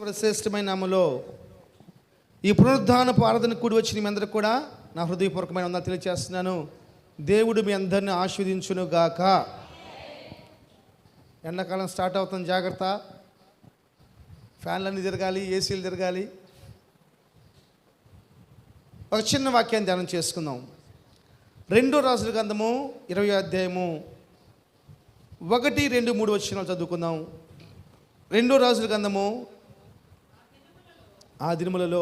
శ్రేష్టమైన నామములో ఈ పునరుద్ధానపు ఆరాధన కూడి వచ్చిన మీ అందరికి కూడా నా హృదయపూర్వకమైన వందనాలు తెలియజేస్తున్నాను. దేవుడు మీ అందరిని ఆశీర్వదించును గాక. ఎండాకాలం స్టార్ట్ అవుతుంది, జాగ్రత్త. ఫ్యాన్లన్నీ తిరగాలి, ఏసీలు తిరగాలి. ఒక చిన్న వాక్యాన్ని ధ్యానం చేసుకుందాం. 2 రాజుల గ్రంథము 20వ అధ్యాయము 1, 2, 3 వచనాలు చదువుకుందాం. 2 రాజుల గ్రంథము. ఆ దినములలో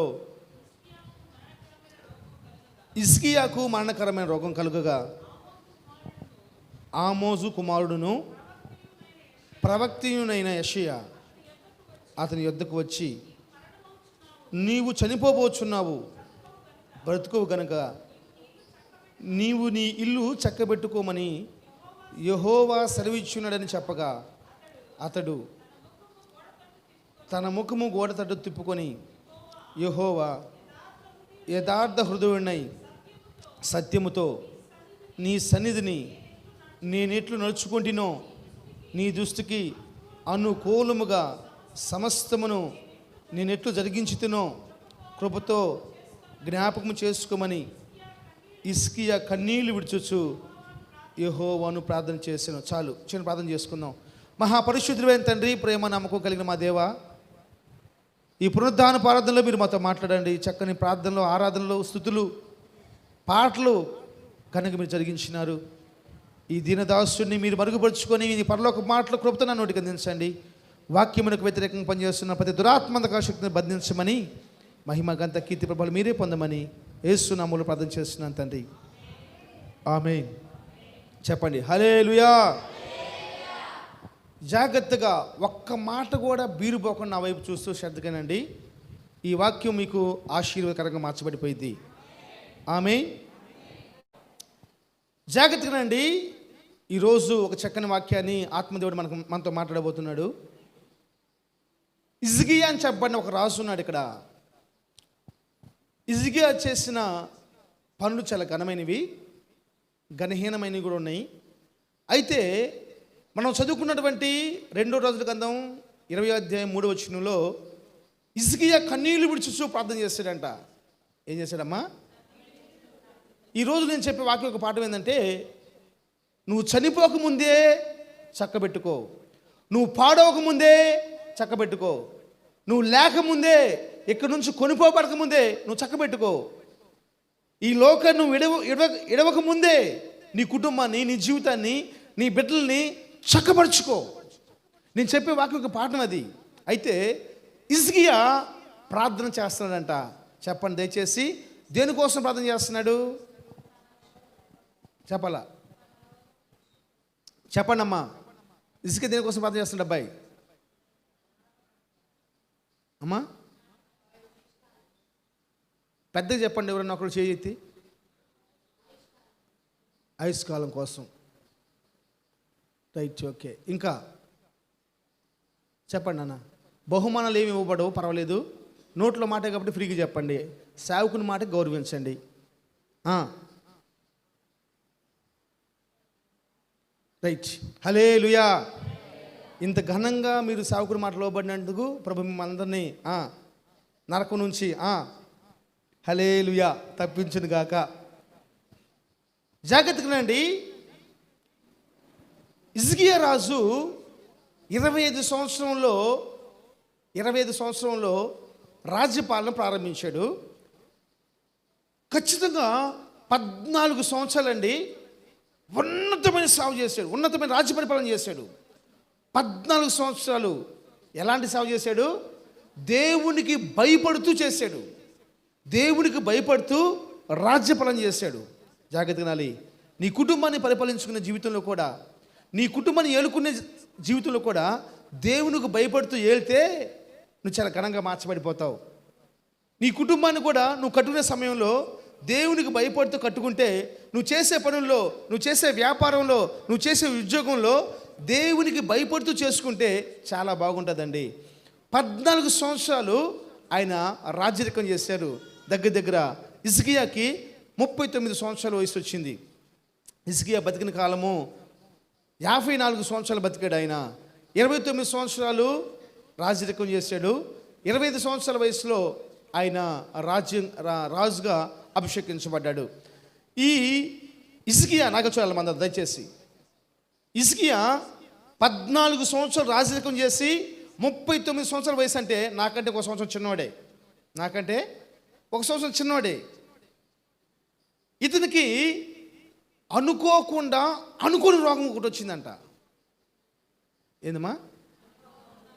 హిజ్కియాకు మరణకరమైన రోగం కలుగగా ఆమోజు కుమారుడును ప్రవక్తయునైన యెషయా అతని యొద్దకు వచ్చి, నీవు చనిపోబోచున్నావు, బ్రతుకువు గనుక నీవు నీ ఇల్లు చక్కబెట్టుకోమని యెహోవా సెలవిచ్చున్నాడని చెప్పగా, అతడు తన ముఖము గోడ తట్టు తిప్పుకొని, యెహోవా యథార్థ హృదయుడై సత్యముతో నీ సన్నిధిని నేనెట్లు నడుచుకుంటునో, నీ దృష్టికి అనుకూలముగా సమస్తమును నేనెట్లు జరిగించుతునో కృపతో జ్ఞాపకము చేసుకోమని హిజ్కియా కన్నీళ్లు విడుచుచు యెహోవాను ప్రార్థన చేశాను. చాలు, చిన్న ప్రార్థన చేసుకుందాం. మహాపరిశుద్ధుడైన తండ్రి, ప్రేమ నమ్మకం కలిగిన మా దేవా, ఈ పునరుద్ధాన ప్రార్థనలో మీరు మాతో మాట్లాడండి. చక్కని ప్రార్థనలో, ఆరాధనలో, స్తుతులు, పాటలు కనుక మీరు జరిగించినారు. ఈ దీనదాసుని మీరు మరుగుపరుచుకొని ఈ పరలోక మాటలు కృపతో నా నోటికి అందించండి. వాక్యమునకు వ్యతిరేకంగా పనిచేస్తున్న ప్రతి దురాత్మక శక్తిని బంధించమని, మహిమ గంత కీర్తి ప్రభావాలు మీరే పొందమని యేసు నామములో ప్రార్థన చేస్తున్నాను తండ్రి, ఆమేన్. చెప్పండి హల్లెలూయా. జాగ్రత్తగా ఒక్క మాట కూడా బీరుపోకుండా నా వైపు చూస్తూ శ్రద్ధగానండి. ఈ వాక్యం మీకు ఆశీర్వాదకరంగా మార్చబడిపోయింది. ఆమేన్. జాగ్రత్తగానండి. ఈరోజు ఒక చక్కని వాక్యాన్ని ఆత్మదేవుడు మనతో మాట్లాడబోతున్నాడు. హిజ్కియా అని చెప్పబడిన ఒక రాజు ఉన్నాడు ఇక్కడ. హిజ్కియా చేసిన పనులు చాలా ఘనమైనవి, ఘనహీనమైనవి కూడా ఉన్నాయి. అయితే మనం చదువుకున్నటువంటి 2 రాజుల గ్రంథం 20వ అధ్యాయం 3వ వచనంలో హిజ్కియా కన్నీళ్లు విడుచుచూ ప్రార్థన చేశాడంట. ఏం చేశాడమ్మా? ఈరోజు నేను చెప్పే వాక్యం ఒక పాఠం ఏంటంటే, నువ్వు చనిపోకముందే చక్కబెట్టుకో, నువ్వు పాడవకముందే చక్కబెట్టుకో, నువ్వు లేకముందే, ఇక్కడి నుంచి కొనిపోబడకముందే నువ్వు చక్కబెట్టుకో. ఈ లోకాన్ని నువ్వు ఎడవకముందే నీ కుటుంబాన్ని, నీ జీవితాన్ని, నీ బిడ్డల్ని చక్కపరుచుకో. నేను చెప్పే వాక్యం ఒక పాఠం అది. అయితే హిజ్కియా ప్రార్థన చేస్తున్నాడంట. చెప్పండి దయచేసి, దేనికోసం ప్రార్థన చేస్తున్నాడు? చెప్పాలా? చెప్పండి అమ్మా. హిజ్కియా దేనికోసం ప్రార్థన చేస్తున్నాడు అబ్బాయి? అమ్మా పెద్దగా చెప్పండి, ఎవరన్నా ఒకరు చేయెత్తి. ఆయుష్కాలం కోసం. Right, okay. ఇంకా చెప్పండి అన్న. బహుమానాలు ఏమి ఇవ్వబడవు, పర్వాలేదు. నోట్లో మాట కాబట్టి ఫ్రీగా చెప్పండి. సేవకుని మాట గౌరవించండి. రైట్, హల్లెలూయా. ఇంత ఘనంగా మీరు సేవకుని మాట లోబడినందుకు ప్రభు మిమ్మల్ని అందరినీ నరకం నుంచి హల్లెలూయా తప్పించును గాక. జాగ్రత్తగానండి. హిజ్కియా రాజు 25 సంవత్సరంలో రాజ్యపాలన ప్రారంభించాడు. ఖచ్చితంగా 14 సంవత్సరాలండి ఉన్నతమైన సేవ చేశాడు, ఉన్నతమైన రాజ్య పరిపాలన చేశాడు. 14 సంవత్సరాలు ఎలాంటి సేవ చేశాడు? దేవునికి భయపడుతూ చేశాడు, దేవునికి భయపడుతూ రాజ్యపాలన చేశాడు. జాగ్రత్తగా నాలి. నీ కుటుంబాన్ని పరిపాలించుకునే జీవితంలో కూడా, నీ కుటుంబాన్ని ఏలుకునే జీవితంలో కూడా దేవునికి భయపడుతూ ఏలితే నువ్వు చాలా ఘనంగా మార్చబడిపోతావు. నీ కుటుంబాన్ని కూడా నువ్వు కట్టుకునే సమయంలో దేవునికి భయపడుతూ కట్టుకుంటే, నువ్వు చేసే పనుల్లో, నువ్వు చేసే వ్యాపారంలో, నువ్వు చేసే ఉద్యోగంలో దేవునికి భయపడుతూ చేసుకుంటే చాలా బాగుంటుందండి. 14 సంవత్సరాలు ఆయన రాజ్యరికం చేశారు. దగ్గర హిజ్కియాకి 39 సంవత్సరాల వయసు వచ్చింది. హిజ్కియా బతికిన కాలము 54 సంవత్సరాలు బతికాడు ఆయన. 29 సంవత్సరాలు రాజరికం చేశాడు. 25 సంవత్సరాల వయసులో ఆయన రాజుగా అభిషేకించబడ్డాడు. ఈ హిజ్కియా నాకు చూడాలి మన దయచేసి. హిజ్కియా 14 సంవత్సరాలు రాజరికం చేసి 39 సంవత్సరాల వయసు, అంటే నాకంటే ఒక సంవత్సరం చిన్నవాడే, నాకంటే ఒక సంవత్సరం చిన్నవాడే. ఇతనికి అనుకోకుండా అనుకోని రోగం ఒకటి వచ్చిందంట. ఏందమ్మా?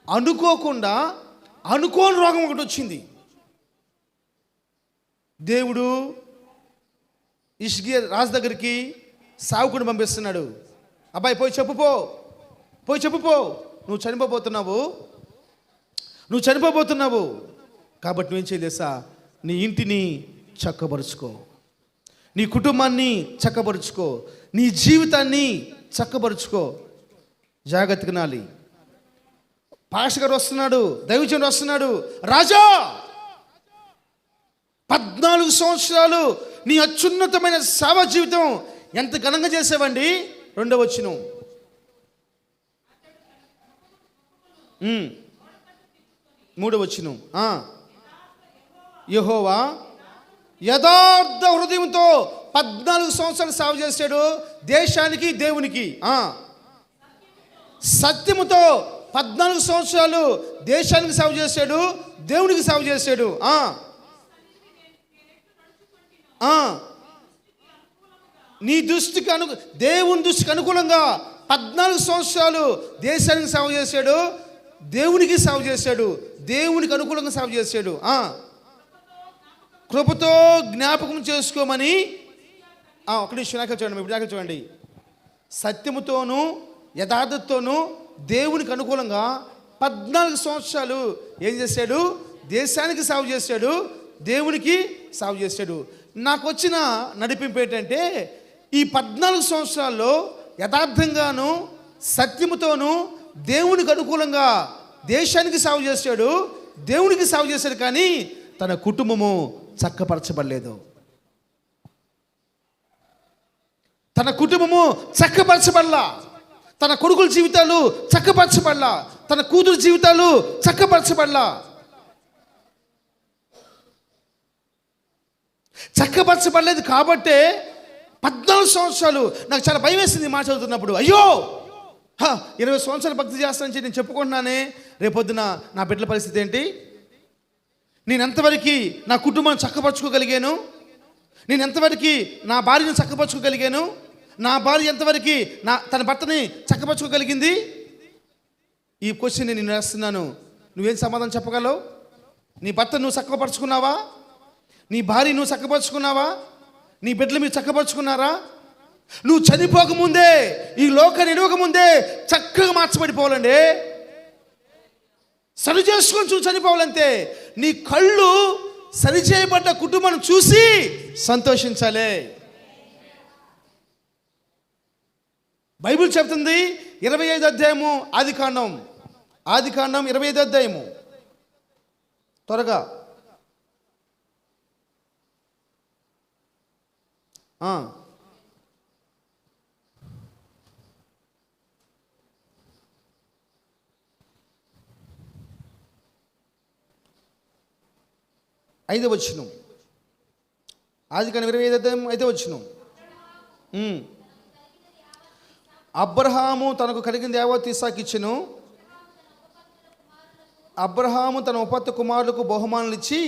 అనుకోకుండా అనుకోని రోగం ఒకటి వచ్చింది. దేవుడు హిజ్కియా రాజు దగ్గరికి సావుకుని పంపిస్తున్నాడు. అబ్బాయి పోయి చెప్పుపో, నువ్వు చనిపోబోతున్నావు కాబట్టి నువ్వేం చేయలేసా, నీ ఇంటిని చక్కబరుచుకో, నీ కుటుంబాన్ని చక్కబరుచుకో, నీ జీవితాన్ని చక్కబరుచుకో. జాగ్రత్తగా నాలి. పాస్టర్ గారు వస్తున్నాడు, దైవజనుడు వస్తున్నాడు. రాజా, 14 సంవత్సరాలు నీ అత్యున్నతమైన సేవా జీవితం ఎంత ఘనంగా చేసావండి. 2వ వచనం, మూడవ వచనం, యెహోవా యథార్థ హృదయంతో 14 సంవత్సరాలు సేవ చేశాడు దేశానికి, దేవునికి. సత్యముతో 14 సంవత్సరాలు దేశానికి సేవ చేశాడు, దేవునికి సేవ చేశాడు. నీ దృష్టికి దేవుని దృష్టికి అనుకూలంగా 14 సంవత్సరాలు దేశానికి సేవ చేశాడు, దేవునికి సేవ చేశాడు, దేవునికి అనుకూలంగా సేవ చేశాడు. కృపతో జ్ఞాపకం చేసుకోమని. ఒక నిమిషం నాకు చూడండి, ఇప్పుడు దాకా చూడండి. సత్యముతోనూ యథార్థతోనూ దేవునికి అనుకూలంగా 14 సంవత్సరాలు ఏం చేశాడు? దేశానికి సేవ చేశాడు, దేవునికి సేవ చేశాడు. నాకు వచ్చిన నడిపింపు ఏంటంటే, ఈ 14 సంవత్సరాల్లో యథార్థంగాను సత్యముతోనూ దేవునికి అనుకూలంగా దేశానికి సేవ చేశాడు, దేవునికి సేవ చేశాడు, కానీ తన కుటుంబము చక్కపరచబడలేదు. తన కుటుంబము చక్కపరచబడలా, తన కొడుకుల జీవితాలు చక్కపరచబడలా, తన కూతురు జీవితాలు చక్కపరచబడలా. చక్కపరచబడలేదు కాబట్టే 14 సంవత్సరాలు నాకు చాలా భయం వేసింది మాట చదువుతున్నప్పుడు. అయ్యో, 20 సంవత్సరాలు భక్తి చేస్తానని నేను చెప్పుకుంటున్నానే, రేపొద్దున నా బిడ్డల పరిస్థితి ఏంటి? నేను ఎంతవరకు నా కుటుంబాన్ని చక్కపరచుకోగలిగాను? నేను ఎంతవరకు నా భార్యను చక్కపరచుకోగలిగాను? నా భార్య ఎంతవరకు తన భర్తని చక్కపరచుకోగలిగింది? ఈ క్వశ్చన్ నేను వేస్తున్నాను. నువ్వేం సమాధానం చెప్పగలవు? నీ భర్త నువ్వు చక్కపరచుకున్నావా? నీ భార్య నువ్వు చక్కపరచుకున్నావా? నీ బిడ్డలు మీరు చక్కపరచుకున్నారా? నువ్వు చనిపోకముందే, ఈ లోకాన్ని ఇడవకముందే చక్కగా మార్చబడిపోవాలండి. సరి చేసుకొని చూసి చనిపోవాలంతే. నీ కళ్ళు సరిచేయబడ్డ కుటుంబాన్ని చూసి సంతోషించాలి. బైబిల్ చెప్తుంది 25 అధ్యాయము ఆదికాండం 25 అధ్యాయము. త్వరగా 5వ వచనం. ఆదికాండం 25 అధ్యాయం 5వ వచనం. అబ్రహాము తనకు కలిగింది యావత్తు ఇస్సాకు ఇచ్చెను. అబ్రహాము తన ఉపత్తి కుమారులకు బహుమానులు ఇచ్చి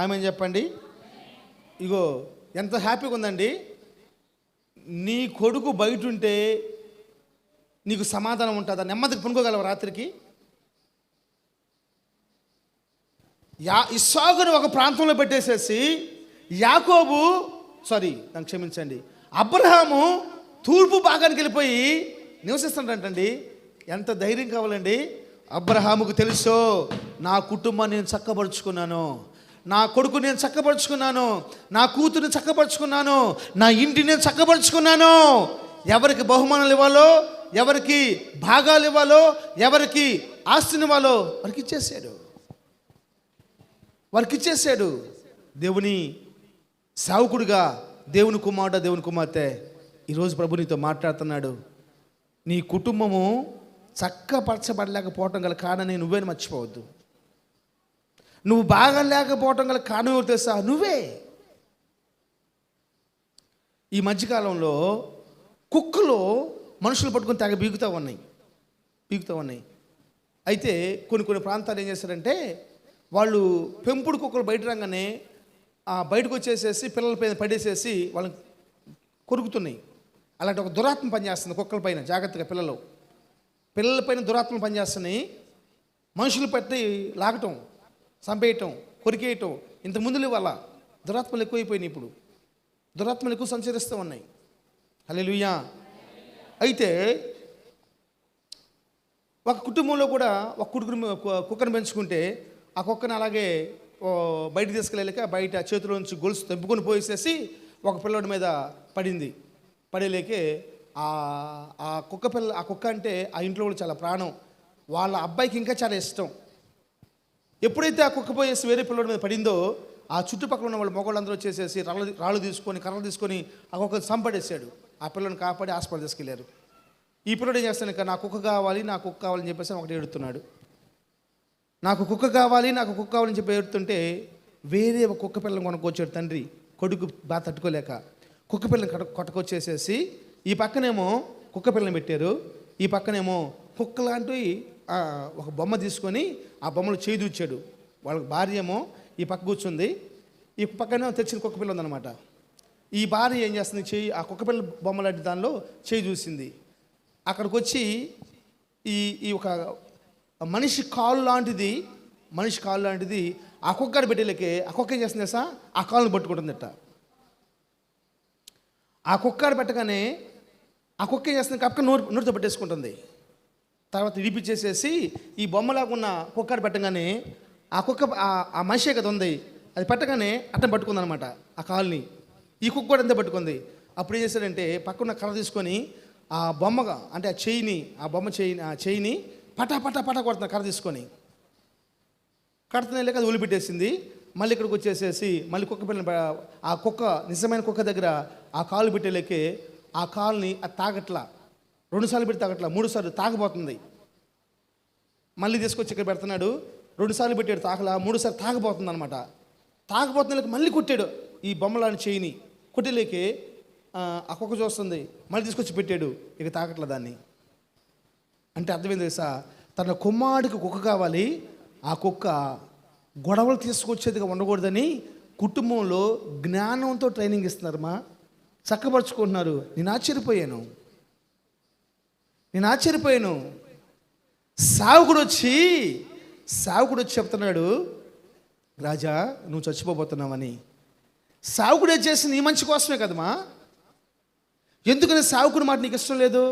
ఆమె చెప్పండి. ఇగో ఎంత హ్యాపీగా ఉందండి. నీ కొడుకు బయట ఉంటే నీకు సమాధానం ఉంటుందా? నెమ్మదికి పనుకోగలవు రాత్రికి? ఇస్సాకును ఒక ప్రాంతంలో పెట్టేసేసి నన్ను క్షమించండి, అబ్రహాము తూర్పు భాగానికి వెళ్ళిపోయి నివసిస్తాడంటండి. ఎంత ధైర్యం కావాలండి? అబ్రహాముకు తెలుసు, నా కుటుంబాన్ని నేను చక్కపరుచుకున్నాను, నా కొడుకు నేను చక్కపరుచుకున్నాను, నా కూతురుని చక్కపరుచుకున్నాను, నా ఇంటిని నేను చక్కపరుచుకున్నాను. ఎవరికి బహుమానాలు ఇవ్వాలో, ఎవరికి భాగాలు ఇవ్వాలో, ఎవరికి ఆస్తిని ఇవ్వాలో వారికి ఇచ్చేసాడు. దేవుని సేవకుడిగా దేవుని కుమారుడు, దేవుని కుమార్తె, ఈరోజు ప్రభు నీతో మాట్లాడుతున్నాడు. నీ కుటుంబము చక్కపరచబడలేకపోవటం గల కారణాన్ని నువ్వే మర్చిపోవద్దు. నువ్వు బాగా లేకపోవటం గల కారణం ఎవరు తెలుసా? నువ్వే. ఈ మధ్యకాలంలో కుక్కలు మనుషులు పట్టుకొని తెగ బీగుతూ ఉన్నాయి. అయితే కొన్ని ప్రాంతాలు ఏం చేస్తారంటే, వాళ్ళు పెంపుడు కుక్కలు బయట రాగానే బయటకు వచ్చేసేసి పిల్లల పైన పడేసేసి వాళ్ళని కొరుకుతున్నాయి. అలాంటి ఒక దురాత్మ పనిచేస్తుంది కుక్కల పైన. జాగ్రత్తగా, పిల్లల పైన దురాత్మ పనిచేస్తున్నాయి. మనుషులు పట్టి లాగటం, చంపేయటం, కొరికేయటం. ఇంతకుముందు వాళ్ళ దురాత్మలు ఎక్కువైపోయినాయి. ఇప్పుడు దురాత్మలు ఎక్కువ సంచరిస్తూ ఉన్నాయి. హల్లెలూయా. అయితే ఒక కుటుంబంలో కూడా ఒక కుక్కను పెంచుకుంటే ఆ కుక్కను అలాగే బయట తీసుకెళ్ళలేక బయట చేతిలోంచి గొలుసు తెంపుకొని పోసేసి ఒక పిల్లడి మీద పడేలేకే ఆ కుక్క అంటే ఆ ఇంట్లో కూడా చాలా ప్రాణం. వాళ్ళ అబ్బాయికి ఇంకా చాలా ఇష్టం. ఎప్పుడైతే ఆ కుక్క పోయేసి వేరే పిల్లడి మీద పడిందో, ఆ చుట్టుపక్కల ఉన్న వాళ్ళ మొగోళ్ళందరూ వచ్చేసేసి కర్రలు తీసుకొని ఆ కుక్కను చంపడేసాడు. ఆ పిల్లని కాపాడి హాస్పిటల్ తీసుకెళ్ళారు. ఈ పిల్లడు ఏం చేస్తాను, ఇక నాకు కుక్క కావాలని చెప్పేసి ఒకటి ఏడుతున్నాడు. నాకు కుక్క కావాలని చెప్పి ఏడుతుంటే వేరే ఒక కుక్క పిల్లని కొనుక్కొచ్చాడు తండ్రి. కొడుకు బాగా తట్టుకోలేక కుక్క పిల్లని కొట్టుకొచ్చేసేసి ఈ పక్కనేమో కుక్క పిల్లని పెట్టారు, ఈ పక్కనేమో కుక్క లాంటి ఒక బొమ్మ తీసుకొని ఆ బొమ్మలు చేయి దూచాడు. వాళ్ళకి భార్య ఏమో ఈ పక్క కూర్చుంది, ఈ పక్కనే తెచ్చిన కుక్క పిల్ల ఉందన్నమాట. ఈ భార్య ఏం చేస్తుంది, ఆ కుక్క పిల్ల బొమ్మ లాంటి దానిలో చేయి చూసింది. అక్కడికి వచ్చి ఈ ఒక మనిషి కాలు లాంటిది ఆ కుక్కని పెట్టేలకే ఆ కుక్క ఏం చేస్తుంది సార్, ఆ కాలుని పట్టుకుంటుందట. ఆ కుక్కని పెట్టగానే ఆ కుక్క ఏం చేస్తుంది, కక్క నోటితో పట్టేసుకుంటుంది. తర్వాత ఇడిపించేసేసి ఈ బొమ్మలాగా ఉన్న కుక్కని పెట్టగానే ఆ కుక్క ఆ మనిషే కదా ఉంది, అది పెట్టగానే అట్టం పట్టుకుందనమాట ఆ కాలుని. ఈ కుక్క కూడా అంతే పట్టుకుంది. అప్పుడు ఏం చేశాడంటే పక్కన కర్ర తీసుకొని ఆ బొమ్మగా అంటే ఆ బొమ్మ చేయిని పటా కొడుతున్నా కర్ర తీసుకొని. కడుతున్నా లేక అది వదిలిపెట్టేసింది. మళ్ళీ ఇక్కడికి వచ్చేసేసి మళ్ళీ కుక్క పిల్లని ఆ కుక్క నిజమైన కుక్క దగ్గర ఆ కాలు పెట్టేలేకే ఆ కాలుని అది తాగట్లా, 2 సార్లు పెట్టి తాగట్లా, 3 సార్లు తాగబోతుంది. మళ్ళీ తీసుకొచ్చి ఇక్కడ పెడుతున్నాడు. 2 సార్లు పెట్టాడు తాగలా, 3 సార్లు తాగబోతుంది అనమాట. తాగబోతున్న మళ్ళీ కొట్టాడు ఈ బొమ్మలాని చేయిని. కొట్టేలేకే ఆ కుక్క చూస్తుంది, మళ్ళీ తీసుకొచ్చి పెట్టాడు, ఇక తాగట్లా దాన్ని. అంటే అర్థమైంది తెలుసా, తన కుమారుడికి కుక్క కావాలి, ఆ కుక్క గొడవలు తీసుకొచ్చేదిగా ఉండకూడదని కుటుంబంలో జ్ఞానంతో ట్రైనింగ్ ఇస్తున్నారమ్మా, చక్కపరుచుకుంటున్నారు. నేను ఆశ్చర్యపోయాను. సావుకుడు వచ్చి చెప్తున్నాడు, రాజా నువ్వు చచ్చిపోబోతున్నావని. సావుకుడు చేసి నీ మంచి కోసమే కదమ్మా, ఎందుకని సావుకుడి మాట నీకు ఇష్టం లేదు?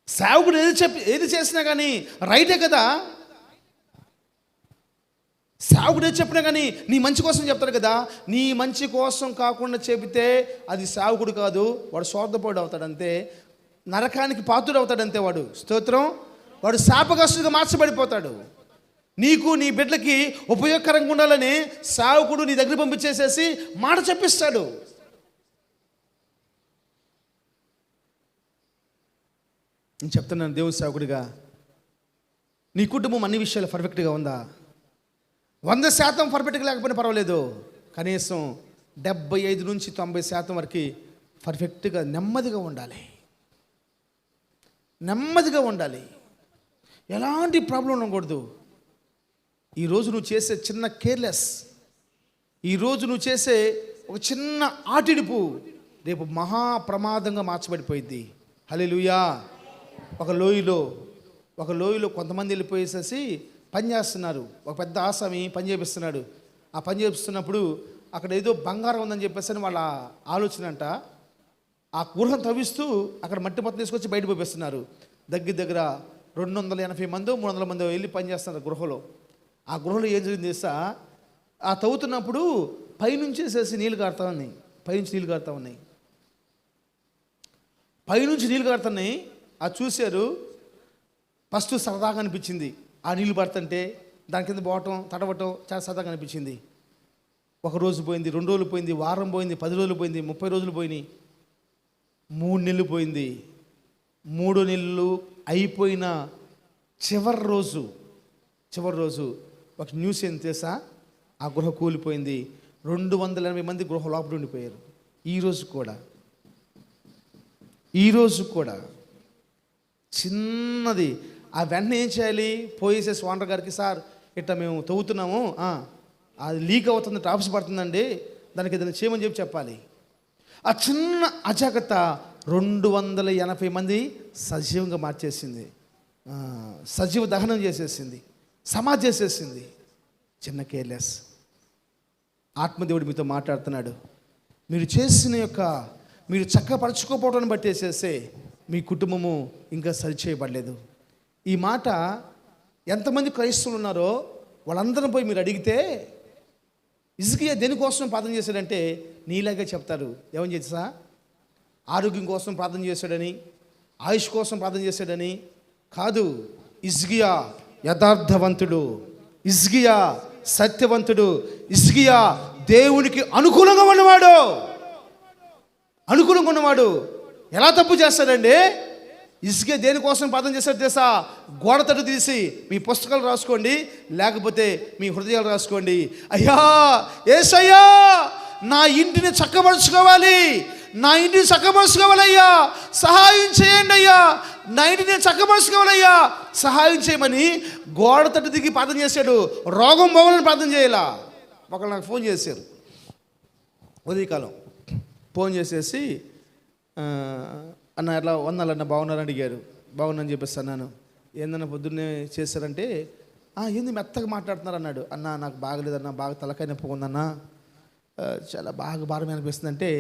సావుకుడు ఏది చేసినా కానీ రైటే కదా. సావుకుడు ఏది చెప్పినా కానీ నీ మంచి కోసం చెప్తాడు కదా. నీ మంచి కోసం కాకుండా చెబితే అది సావుకుడు కాదు, వాడు స్వార్థపరుడు అవుతాడంతే, నరకానికి పాత్రుడు అవుతాడంతే. వాడు స్తోత్రం, వాడు శాపగ్రస్తుడిగా మార్చబడిపోతాడు. నీకు నీ బిడ్డలకి ఉపయోగకరంగా ఉండాలని సావుకుడు నీ దగ్గర పంపించేసేసి మాట చెప్పిస్తాడు. నేను చెప్తున్నాను దేవుని సేవకుడిగా, నీ కుటుంబం అన్ని విషయాలు పర్ఫెక్ట్గా ఉందా? 100% పర్ఫెక్ట్గా లేకపోయినా పర్వాలేదు, కనీసం 75 నుంచి 90% వరకు పర్ఫెక్ట్గా నెమ్మదిగా ఉండాలి. ఎలాంటి ప్రాబ్లం ఉండకూడదు. ఈరోజు నువ్వు చేసే చిన్న కేర్లెస్, ఈరోజు నువ్వు చేసే ఒక చిన్న ఆటిడుపు రేపు మహా ప్రమాదంగా మార్చబడిపోయింది. హల్లెలూయా. ఒక లోయలో కొంతమంది వెళ్ళిపోయేసేసి పని చేస్తున్నారు. ఒక పెద్ద ఆసామి పని చేపిస్తున్నాడు. ఆ పని చేపిస్తున్నప్పుడు అక్కడ ఏదో బంగారం ఉందని చెప్పేసి వాళ్ళ ఆలోచన అంట. ఆ గృహం తవ్విస్తూ అక్కడ మట్టి మొత్తం తీసుకొచ్చి బయట పంపిస్తున్నారు. దగ్గర 280 మందో 300 మందో వెళ్ళి పని చేస్తున్నారు గృహలో. ఆ గృహలో ఏం జరిగింది తెలుసా, ఆ తవ్వుతున్నప్పుడు పైనుంచి వేసేసి నీళ్ళు కారుతా ఉన్నాయి. పైనుంచి నీళ్ళు కారుతున్నాయి. అది చూశారు. ఫస్ట్ సరదాగా అనిపించింది, ఆ నీళ్ళు పడుతుంటే దాని కింద పోవటం తడవటం చాలా సరదాగా అనిపించింది. ఒక రోజు పోయింది, 2 రోజులు పోయింది, వారం పోయింది, 10 రోజులు పోయింది, 30 రోజులు పోయినాయి, 3 నెలలు పోయింది. 3 నెలలు అయిపోయిన చివరి రోజు ఒక న్యూస్ ఏం తెలుసా? ఆ గృహ కూలిపోయింది. 280 మంది గృహ లోపల ఉండిపోయారు. ఈరోజు కూడా చిన్నది. ఆ వెంటనే ఏం చేయాలి? పోయేసేసి ఓనర్ గారికి, సార్ ఇట్లా మేము తవ్వుతున్నాము, అది లీక్ అవుతుంది, టాప్స్ పడుతుందండి, దానికి ఏదైనా చేయమని చెప్పాలి. ఆ చిన్న అజాగ్రత్త 280 మంది సజీవంగా మార్చేసింది, సజీవ దహనం చేసేసింది, సమాధి చేసేసింది. చిన్న కేర్లెస్. ఆత్మదేవుడు మీతో మాట్లాడుతున్నాడు. మీరు చక్కపరచుకోపోవటాన్ని బట్టేసేసే మీ కుటుంబము ఇంకా సరిచేయబడలేదు. ఈ మాట ఎంతమంది క్రైస్తవులు ఉన్నారో వాళ్ళందరం పోయి మీరు అడిగితే, హిజ్కియా దేనికోసం ప్రార్థన చేశాడంటే నీలాగే చెప్తారు. ఏమని చేసా? ఆరోగ్యం కోసం ప్రార్థన చేశాడని, ఆయుష్ కోసం ప్రార్థన చేశాడని కాదు. హిజ్కియా యథార్థవంతుడు, హిజ్కియా సత్యవంతుడు, హిజ్కియా దేవునికి అనుకూలంగా ఉన్నవాడు. ఎలా తప్పు చేస్తాడండి? హిజ్కియా దేనికోసం ప్రార్థన చేశాడు తెలుసా? గోడ తట్టు తీసి మీ పుస్తకాలు రాసుకోండి, లేకపోతే మీ హృదయాలు రాసుకోండి. అయ్యా యేసయ్యా, నా ఇంటిని చక్కబరుచుకోవాలయ్యా, సహాయం చేయండి అయ్యా, నా ఇంటిని చక్కబరుచుకోవాలయ్యా, సహాయం చేయమని గోడ తట్టు దిగి ప్రార్థన చేశాడు. రోగం పోవాలని ప్రార్థన చేయాల. ఒకళ్ళు నాకు ఫోన్ చేశారు ఉదయకాలం. ఫోన్ చేసేసి, అన్న ఎట్లా వందాలన్న బాగున్నారని అడిగారు. బాగున్నారని చెప్పేసి అన్నాను. ఏందన్నా పొద్దున్నే చేశారంటే, ఏంది మెత్తగా మాట్లాడుతున్నారు అన్నాడు. అన్న నాకు బాగలేదన్నా, బాగా తలకాయ నొప్పి ఉందన్నా, చాలా బాగా భారం అనిపిస్తుంది అంటే,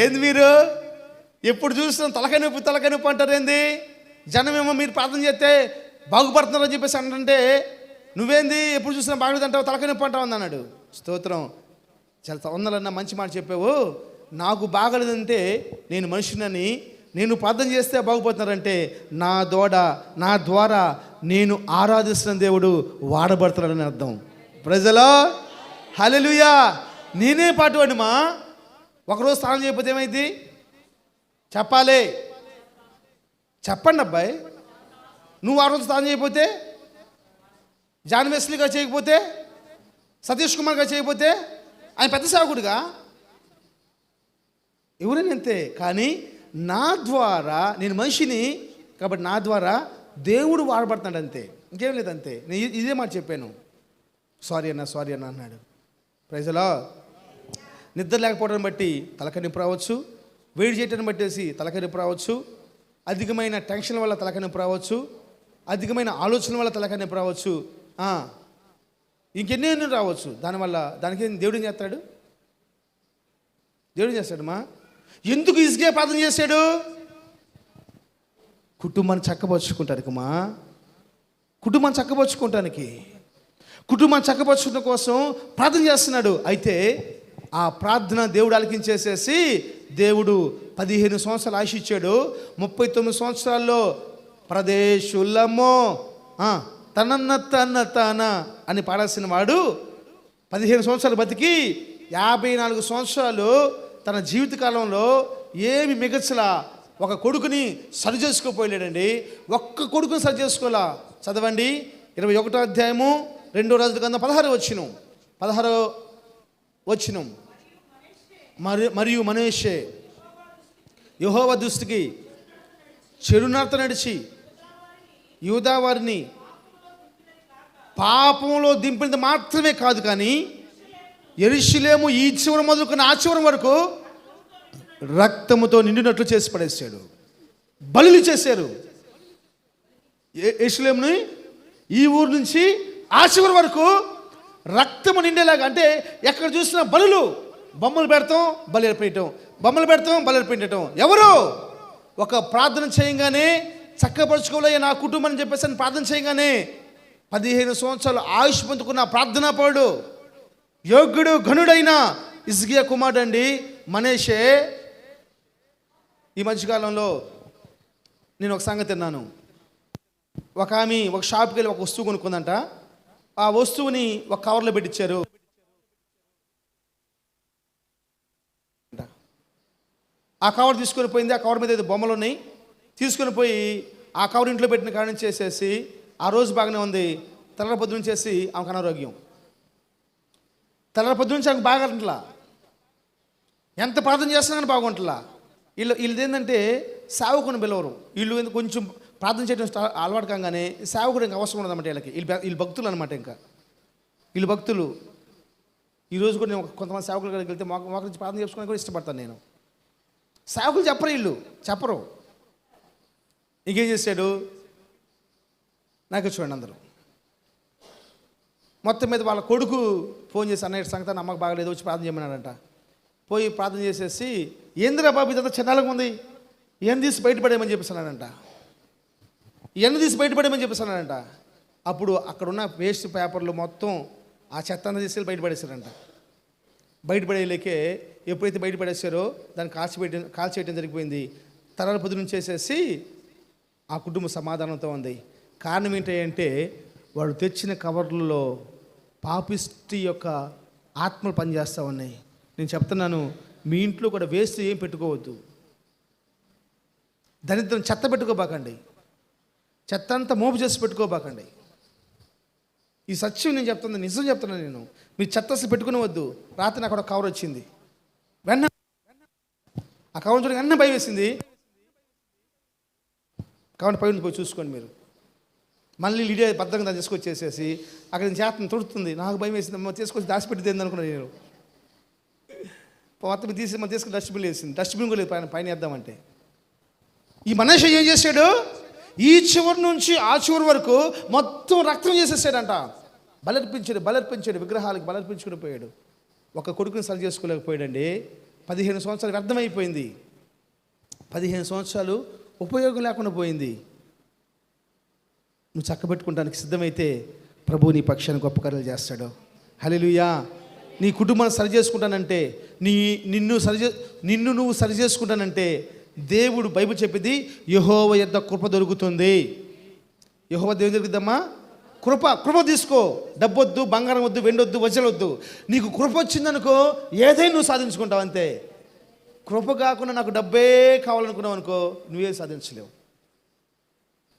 ఏంది మీరు ఎప్పుడు చూస్తున్నాం తలకాయ నొప్పి అంటారు ఏంది? జనమేమో మీరు ప్రార్థన చేస్తే బాగుపడుతున్నారని చెప్పేసి అంటే, నువ్వేంది ఎప్పుడు చూసినా బాగలేదంటావు, తలకాయ నొప్పి అంటావు అన్నాడు. స్తోత్రం, చాలా వందలన్నా మంచి మాట చెప్పావు. నాకు బాగలేదంటే నేను మనిషినని, నేను ప్రార్థన చేస్తే బాగుపడుతున్నారంటే నా ద్వారా నేను ఆరాధిస్తున్న దేవుడు వాడబడుతున్నాడని అర్థం. ప్రజలా హల్లెలూయా. నేనే పాటువాడిని మా. ఒకరోజు స్నానం చేయకపోతే ఏమైంది చెప్పాలి? చెప్పండి అబ్బాయి. నువ్వు ఆ రోజు స్నానం చేయకపోతే, జాన్ వెస్లీగా చేయకపోతే, సతీష్ కుమార్గా చేయకపోతే, ఆయన పెద్ద సేవకుడిగా ఎవరైనా అంతే. కానీ నా ద్వారా, నేను మనిషిని కాబట్టి నా ద్వారా దేవుడు వాడబడుతున్నాడు అంతే, ఇంకేం లేదు అంతే. నేను ఇదే మాట చెప్పాను. సారీ అన్న అన్నాడు. ప్రైజ్లా. నిద్ర లేకపోవడం బట్టి తలకాయ నొప్పి రావచ్చు, వేడి చేయటాన్ని బట్టేసి తలకాయ నొప్పి రావచ్చు, అధికమైన టెన్షన్ వల్ల తలకాయ నొప్పి రావచ్చు, అధికమైన ఆలోచన వల్ల తలకాయ నొప్పి రావచ్చు, ఇంకెన్నెన్నో రావచ్చు. దానికి దేవుడు ఏం చేస్తాడు? దేవుడు చేస్తాడమ్మా. ఎందుకు హిజ్కియా ప్రార్థన చేశాడు? కుటుంబాన్ని చక్కపరుచుకుంటానికమ్మా. కుటుంబాన్ని చక్కపరుచుకోవడం కోసం ప్రార్థన చేస్తున్నాడు. అయితే ఆ ప్రార్థన దేవుడు ఆలకించేసేసి దేవుడు 15 సంవత్సరాలు ఆయుష్ ఇచ్చాడు. 39 సంవత్సరాల్లో ప్రదేశులమో తన అని పాడాల్సిన వాడు 15 సంవత్సరాలు బతికి 54 సంవత్సరాలు తన జీవితకాలంలో ఏమి మిగచ్చలా ఒక కొడుకుని సరి చేసుకోపోయాడండి. ఒక్క కొడుకుని సరి చేసుకోలా. చదవండి 21వ అధ్యాయము 2వ రాజుల 16వ వచనం. మరియు మనష్షే యెహోవా దృష్టికి చెడునడత నడిచి యూదా వారిని పాపంలో దింపినది మాత్రమే కాదు, కానీ యెరూషలేము ఈ చివరి మొదలుకొని ఆ చివరి వరకు రక్తముతో నిండినట్లు చేసి పడేశాడు. బలులు చేశారు. యెరూషలేముని ఈ ఊరు నుంచి ఆ చివరి వరకు రక్తము నిండేలాగా. అంటే ఎక్కడ చూసినా బలులు, బొమ్మలు పెడతాం బలి అర్పించటం, బొమ్మలు పెడతాం బలి అర్పించటం. ఎవరు ఒక ప్రార్థన చేయగానే చక్కపరుచుకోలే నా కుటుంబం అని చెప్పేసి ప్రార్థన చేయగానే 15 సంవత్సరాలు ఆయుష్ పొందుకున్న ప్రార్థనా పరుడు, యోగ్యుడు, ఘనుడైన హిజ్కియా కుమారుడు అండి మనష్షే. ఈ మధ్యకాలంలో నేను ఒక సంగతి విన్నాను. ఒక ఆమె ఒక షాప్కి వెళ్ళి ఒక వస్తువు కొనుక్కుందంట. ఆ వస్తువుని ఒక కవర్లో పెట్టించారు. ఆ కవర్ తీసుకొని పోయింది. ఆ కవర్ మీద ఏదో బొమ్మలు ఉన్నాయి. తీసుకొని పోయి ఆ కవర్ ఇంట్లో పెట్టిన కాడ నుంచి చేసేసి ఆ రోజు బాగానే ఉంది. తెల్లర పొద్దు నుంచి చేసి ఆమెకు అనారోగ్యం. తెల్లర పొద్దు నుంచి ఆమెకు బాగుంటలా. ఎంత ప్రార్థన చేస్తున్నా కానీ బాగుంటలా. వీళ్ళది ఏంటంటే సేవకుని పిలవరు. వీళ్ళు కొంచెం ప్రార్థన చేయడం అలవాటు కాగానే సేవకుడు ఇంకా అవసరం ఉండదన్నమాట వీళ్ళకి. వీళ్ళు భక్తులు అనమాట. ఇంకా వీళ్ళు భక్తులు. ఈరోజు కూడా నేను కొంతమంది సేవకుల దగ్గరికి వెళ్తే మోకరించి ప్రార్థన చేసుకోవడానికి కూడా ఇష్టపడతాను నేను. సేవకులు చెప్పరు. ఇంకేం చేశాడు? నాకు చూడండి అందరూ మొత్తం మీద వాళ్ళ కొడుకు ఫోన్ చేసి అన్నయ్య సంగతి అమ్మకు బాగలేదు వచ్చి ప్రార్థన చేయమన్నాడంట. పోయి ప్రార్థన చేసేసి ఏందిరా బాబు ఇదంతా చిన్నాళ్ళకు ఉంది, ఏం తీసి బయటపడేయమని చెప్పేసానంట. ఇవన్నీ తీసి బయటపడేయమని చెప్పేసానంట. అప్పుడు అక్కడ ఉన్న వేస్ట్ పేపర్లు మొత్తం ఆ చెత్త అంతా తీసుకెళ్ళి బయటపడేశారంట. బయటపడేయలేకే ఎప్పుడైతే బయటపడేశారో దాన్ని కాల్చేయడం జరిగిపోయింది. తరాల పొద్దు నుంచి చేసేసి ఆ కుటుంబం సమాధానంతో ఉంది. కారణం ఏంటంటే వాడు తెచ్చిన కవర్లలో పాపిస్టి యొక్క ఆత్మలు పనిచేస్తూ ఉన్నాయి. నేను చెప్తున్నాను, మీ ఇంట్లో కూడా వేస్ట్ ఏం పెట్టుకోవద్దు. దరిద్రం చెత్త పెట్టుకోబాకండి. చెత్త అంతా మోపు చేసి పెట్టుకోబాకండి. ఈ సత్యం నేను చెప్తుంది, నిజం చెప్తున్నాను నేను. మీరు చెత్త అసలు పెట్టుకునేవద్దు. రాత్రి నాకు ఒక కవర్ వచ్చింది. వెన్న ఆ కవర్ చూడగా వెన్న భయం వేసింది. కవర్ పై పోయి చూసుకోండి మీరు. మళ్ళీ లీడియా భద్రంగా దాన్ని తీసుకొచ్చేసేసి అక్కడ నేను చేతను తొడుతుంది. నాకు భయం వేసింది. తీసుకొచ్చి దాచిపెట్టింది అనుకున్నాను నేను. మొత్తం తీసుకుని డస్ట్బిన్ వేసింది. డస్ట్బిన్ కూడా లేదు పైన వేద్దామంటే. ఈ మనిషి ఏం చేశాడు? ఈ చివరి నుంచి ఆ చివరి వరకు మొత్తం రక్తం చేసేసాడంట. బలర్పించాడు. విగ్రహాలకు బలర్పించుకుని పోయాడు. ఒక కొడుకుని సరి చేసుకోలేకపోయాడండి. 15 సంవత్సరాలు వ్యర్థమైపోయింది. 15 సంవత్సరాలు ఉపయోగం లేకుండా పోయింది. నువ్వు చక్కబెట్టుకుంటానికి సిద్ధమైతే ప్రభువు నీ పక్షాన్ని గొప్ప కార్యాలు చేస్తాడు. హల్లెలూయా. నీ కుటుంబాన్ని సరి చేసుకుంటానంటే, నిన్ను నువ్వు సరి చేసుకుంటానంటే దేవుడు బైబిల్ చెప్పింది యెహోవా యొద్ద కృప దొరుకుతుంది. యెహోవా దేవుని దొరుకుద్దమ్మా కృప తీసుకో. డబ్బొద్దు, బంగారం వద్దు, వెండొద్దు, వజ్రలొద్దు. నీకు కృప వచ్చిందనుకో ఏదైనా నువ్వు సాధించుకుంటావు అంతే. కృప కాకుండా నాకు డబ్బే కావాలనుకున్నావు అనుకో నువ్వే సాధించలేవు.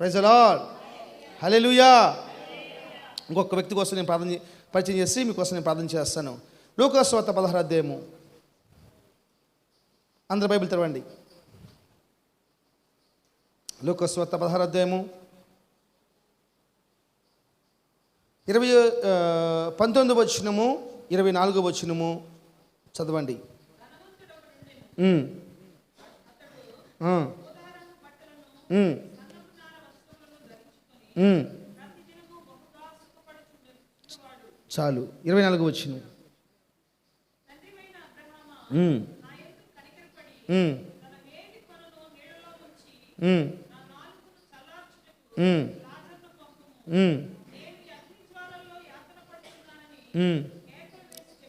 Praise the lord. హల్లెలూయా. ఇంకొక వ్యక్తి కోసం నేను పరిచయం చేసి మీకోసం నేను ప్రార్థన చేస్తాను. లూకాసు వార్త 16వ అధ్యాయము. అందరూ బైబిల్ తెరవండి. లూకాసు వార్త 16వ అధ్యాయము 19వ వచనము 24వ వచనము చదవండి. చాలు. 24వ వచనం.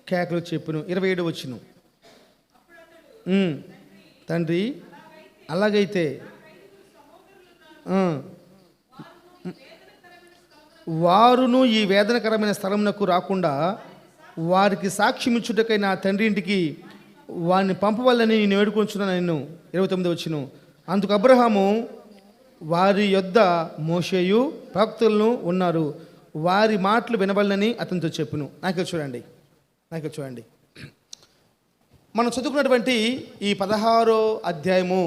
కేకలు చెప్పును. 27వ వచనం. తండ్రి అలాగైతే వారును ఈ వేదనకరమైన స్థలమునకు రాకుండా వారికి సాక్ష్యమిచ్చుటకై నా తండ్రి ఇంటికి వారిని పంపవాలని నేను వేడుకొంచున్నాను నిన్ను. 29వ వచనం. అందుకు అబ్రహాము వారి యొద్ద మోషేయు ప్రవక్తలను ఉన్నారు, వారి మాటలు వినబడలని అతనితో చెప్పును. నాకు చూడండి మనం చదువుకున్నటువంటి ఈ 16వ అధ్యాయము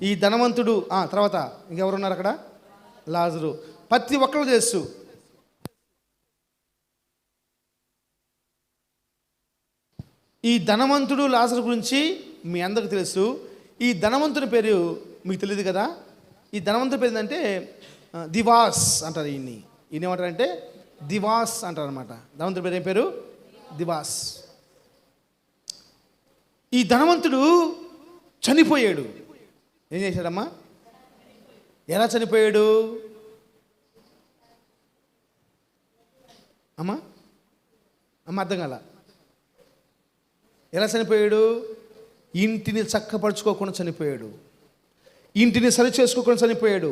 ఈ ధనవంతుడు తర్వాత ఇంకెవరున్నారు అక్కడ? లాజరు. ప్రతి ఒక్కరు తెలుసు. ఈ ధనవంతుడు లాజరు గురించి మీ అందరికి తెలుసు. ఈ ధనవంతుని పేరు మీకు తెలియదు కదా. ఈ ధనవంతుని పేరు ఏంటంటే దివాస్ అంటారు. ఈయన ఏమంటారంటే దివాస్ అంటారు అనమాట. ధనవంతుడి పేరు ఏం పేరు? దివాస్. ఈ ధనవంతుడు చనిపోయాడు. ఏం చేశాడమ్మా? ఎలా చనిపోయాడు అమ్మా? అర్థం కాల. ఎలా చనిపోయాడు? ఇంటిని చక్కపరుచుకోకుండా చనిపోయాడు. ఇంటిని సరి చేసుకోకుండా చనిపోయాడు.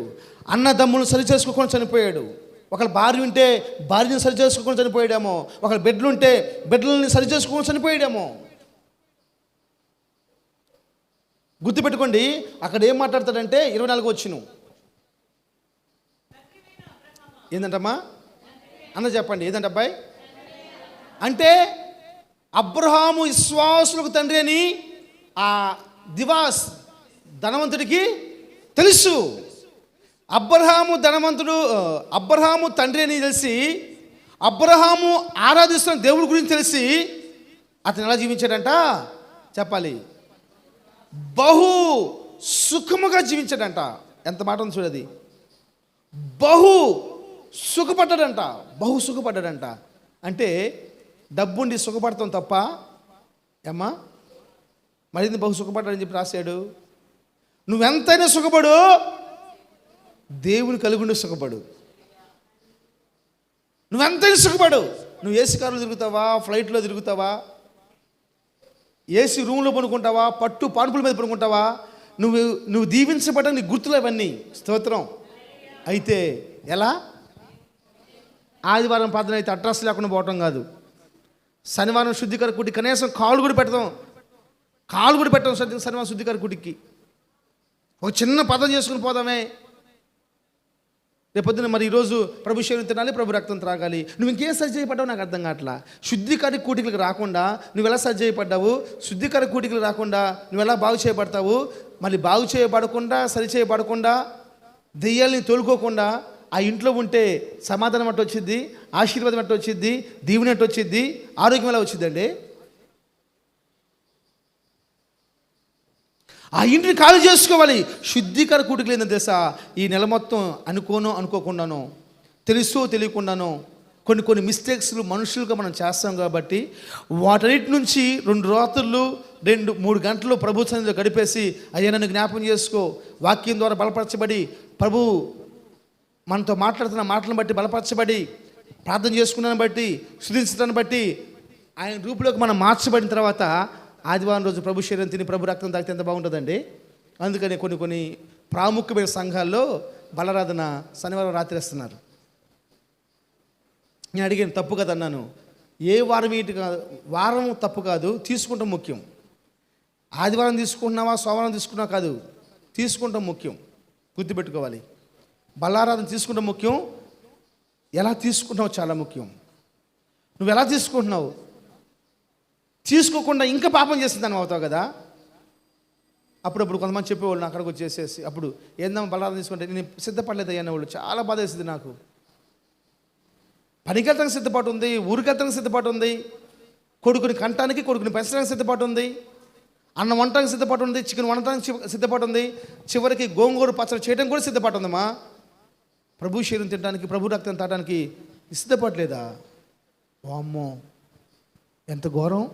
అన్నదమ్ములను సరి చేసుకోకుండా చనిపోయాడు. ఒకళ్ళ భార్య ఉంటే భార్యని సరి చేసుకోకుండా చనిపోయాడేమో. ఒకళ్ళ బిడ్డలు ఉంటే బిడ్డలని సరి చేసుకోకుండా చనిపోయాడేమో. గుర్తుపెట్టుకోండి, అక్కడ ఏం మాట్లాడతాడంటే 24 వచనం ఏంటంటమ్మా అన్న చెప్పండి, ఏదంటే అబ్బాయి అంటే అబ్రహాము విశ్వాసులకు తండ్రి అని ఆ దివాస్ ధనవంతుడికి తెలుసు. అబ్రహాము తండ్రి అని తెలిసి, అబ్రహాము ఆరాధిస్తున్న దేవుడి గురించి తెలిసి అతను ఎలా జీవించాడంట చెప్పాలి, బహు సుఖముగా జీవించాడంట. ఎంత మాట ఉంది చూడది, బహు సుఖపడ్డాడంట. అంటే డబ్బుండి సుఖపడతాం తప్ప ఏమ్మా, మరింత బహు సుఖపడ్డాడని చెప్పి రాశాడు. నువ్వెంతైనా సుఖపడు, దేవుని కలిగుండి సుఖపడు. నువ్వెంతైనా సుఖపడు. నువ్వు ఏసీ కారులో తిరుగుతావా, ఫ్లైట్లో తిరుగుతావా, ఏసీ రూమ్లో పడుకుంటావా, పట్టు పానుపుల మీద పడుకుంటావా, నువ్వు దీవించబడ్డ నీ గుర్తులు అవన్నీ. స్తోత్రం. అయితే ఎలా? ఆదివారం ప్రార్థన అయితే అడ్రస్ లేకుండా పోవటం కాదు, శనివారం శుద్ధికర కుటి కనీసం కాళ్ళు కూడా పెట్టడం శనివారం శుద్ధికర కుటికి ఒక చిన్న పదం చేసుకుని పోదామే. రేపొద్దున మరి ఈరోజు ప్రభు శరీరం తినాలి, ప్రభు రక్తం త్రాగాలి. నువ్వు ఇంకేం సజ్జయపడ్డావు నాకు అర్థం కావట్లా. శుద్ధికర కూటికలకు రాకుండా నువ్వు ఎలా సజ్జయపడ్డావు? శుద్ధికర కూటికలు రాకుండా నువ్వు ఎలా బాగు చేయబడతావు? మళ్ళీ బాగు చేయబడకుండా, సరి చేయబడకుండా, దెయ్యాల్ని తోలుకోకుండా ఆ ఇంట్లో ఉంటే సమాధానం అట్టు వచ్చింది, ఆశీర్వాదం అట్టు వచ్చింది, దీవెన అట్టు వచ్చింది, ఆరోగ్యం ఎలా వచ్చిందండి? ఆ ఇంటిని ఖాళీ చేసుకోవాలి. శుద్ధీకర కూటికి లేదని తెలుసా? ఈ నెల మొత్తం అనుకోకుండానో తెలుసో తెలియకుండానో కొన్ని మిస్టేక్స్లు మనుషులుగా మనం చేస్తాం కాబట్టి వాటన్నిటి నుంచి 2 రాత్రులు 2-3 గంటలు ప్రభు సన్నిధిలో గడిపేసి అయ్యా నన్ను జ్ఞాపకం చేసుకో, వాక్యం ద్వారా బలపరచబడి ప్రభు మనతో మాట్లాడుతున్న మాటలను బట్టి బలపరచబడి ప్రార్థన చేసుకున్నాను బట్టి స్తుతించడాన్ని బట్టి ఆయన రూపులోకి మనం మార్చబడిన తర్వాత ఆదివారం రోజు ప్రభు శరీరం తిని ప్రభు రక్తం తాగితే ఎంత బాగుంటుందండి. అందుకని కొన్ని ప్రాముఖ్యమైన సంఘాల్లో బలారాధన శనివారం రాత్రి వేస్తున్నారు. నేను అడిగాను, తప్పు కదా అన్నాను. ఏ వారం వారం తప్పు కాదు, తీసుకుంటాం ముఖ్యం. ఆదివారం తీసుకుంటున్నావా సోమవారం తీసుకున్నావా కాదు, తీసుకుంటాం ముఖ్యం. గుర్తుపెట్టుకోవాలి. బలారాధన తీసుకుంటాం ముఖ్యం, ఎలా తీసుకుంటున్నావు చాలా ముఖ్యం. నువ్వు ఎలా తీసుకుంటున్నావు? తీసుకోకుండా ఇంకా పాపం చేసిందని అవుతావు కదా. అప్పుడప్పుడు కొంతమంది చెప్పేవాళ్ళు నా అక్కడికి వచ్చేసేసి, అప్పుడు ఏందమ్మా బలారాధన తీసుకుంటే నేను సిద్ధపడలేదు అయ్యేవాళ్ళు. చాలా బాధ వేసింది నాకు. పనికెళ్తానికి సిద్ధపాటు ఉంది, ఊరికెళ్తానికి సిద్ధపాటు ఉంది, కొడుకుని కంటానికి కొడుకుని పెంచడానికి సిద్ధపాటు ఉంది, అన్నం వండటానికి సిద్ధపాటు ఉంది, చికెన్ వండటానికి సిద్ధపాటు ఉంది, చివరికి గోంగూర పచ్చడి చేయడం కూడా సిద్ధపాటు ఉందమ్మా. ప్రభు శరీరం తినడానికి, ప్రభు రక్తం తాగడానికి సిద్ధపడలేదా? వామ్మో ఎంత ఘోరం.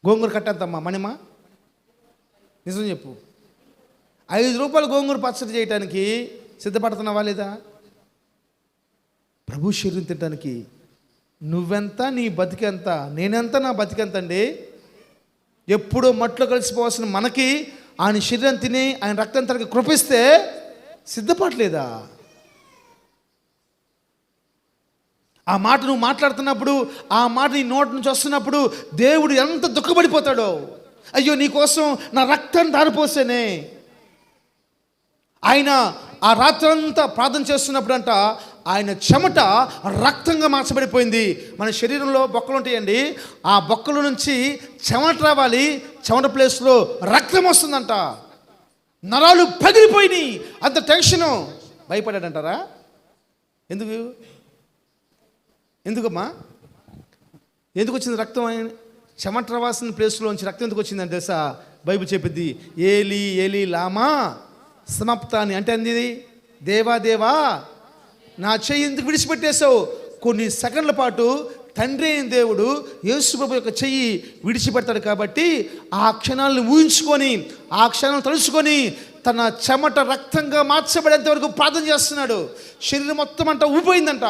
గోంగూర కట్టేంతమ్మా మణిమా, నిజం చెప్పు. 5 రూపాయలు గోంగూర పచ్చడి చేయడానికి సిద్ధపడుతున్నావా లేదా? ప్రభు శరీరం తినడానికి నువ్వెంత, నీ బతికెంత, నేనెంత, నా బతికెంత అండి. ఎప్పుడో మట్లో కలిసిపోవాల్సిన మనకి ఆయన శరీరం తిని ఆయన రక్తం తనకి కృపిస్తే సిద్ధపడలేదా? ఆ మాట నువ్వు మాట్లాడుతున్నప్పుడు, ఆ మాట నీ నోటి నుంచి వస్తున్నప్పుడు దేవుడు ఎంత దుఃఖపడిపోతాడో. అయ్యో నీకోసం నా రక్తాన్ని దారిపోసేనే. ఆయన ఆ రాత్రంతా ప్రార్థన చేస్తున్నప్పుడు అంట ఆయన చెమట రక్తంగా మార్చబడిపోయింది. మన శరీరంలో బొక్కలు ఉంటాయండి, ఆ బొక్కల నుంచి చెమట రావాలి, చెమట ప్లేస్లో రక్తం వస్తుందంట. నరాలు పగిలిపోయినాయి, అంత టెన్షను. భయపడాడంటారా? ఎందుకమ్మా? ఎందుకు వచ్చింది రక్తం? చెమట రావాల్సిన ప్లేస్లోంచి రక్తం ఎందుకు వచ్చిందని తెలుసా? బైబిల్ చెప్పింది, ఏలి ఏలి లామా సమాప్తాని. అంటే అంది, దేవా దేవా నా చెయ్యి ఎందుకు విడిచిపెట్టేశావు? కొన్ని సెకండ్ల పాటు తండ్రి అయిన దేవుడు యేసు ప్రభు యొక్క చెయ్యి విడిచిపెడతాడు కాబట్టి ఆ క్షణాలను ఊహించుకొని, ఆ క్షణాలను తలుచుకొని తన చెమట రక్తంగా మార్చబడేంత వరకు ప్రార్థన చేస్తున్నాడు. శరీరం మొత్తం అంతా ఊపిపోయిందంట,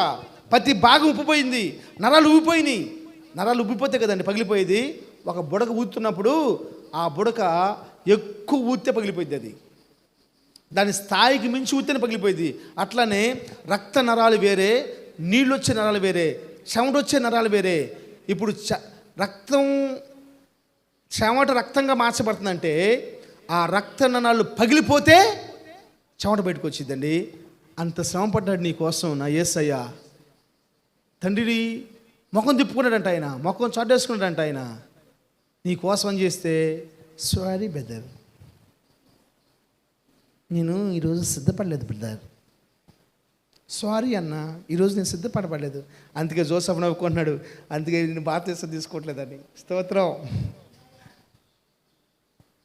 ప్రతి భాగం ఉప్పిపోయింది, నరాలు ఊపిపోయినాయి. నరాలు ఉబ్బిపోతే కదండి పగిలిపోయేది. ఒక బుడక ఊతున్నప్పుడు ఆ బుడక ఎక్కువ ఊతే పగిలిపోయింది, అది దాని స్థాయికి మించి ఊతేనే పగిలిపోయింది. అట్లానే రక్త నరాలు వేరే, నీళ్ళు వచ్చే నరాలు వేరే, చెమట వచ్చే నరాలు వేరే. ఇప్పుడు రక్తం చెమట రక్తంగా మార్చబడుతుందంటే ఆ రక్త నాళాలు పగిలిపోతే చెమట బయటకు వచ్చిందండి. అంత శ్రమ పడ్డాడు నీ కోసం నా యేసయ్య. తండ్రి ముఖం తిప్పుకున్నాడంట ఆయన, ముఖం చాటేసుకున్నాడంట ఆయన. నీ కోసం అని చేస్తే సారీ బ్రదర్, నేను ఈరోజు సిద్ధపడలేదు బ్రదర్, సారీ అన్న, ఈరోజు నేను సిద్ధపడలేదు. అందుకే జోసఫ్ నవ్వుకుంటున్నాడు, అందుకే నేను బాప్తిసం తీసుకోవట్లేదని. స్తోత్రం.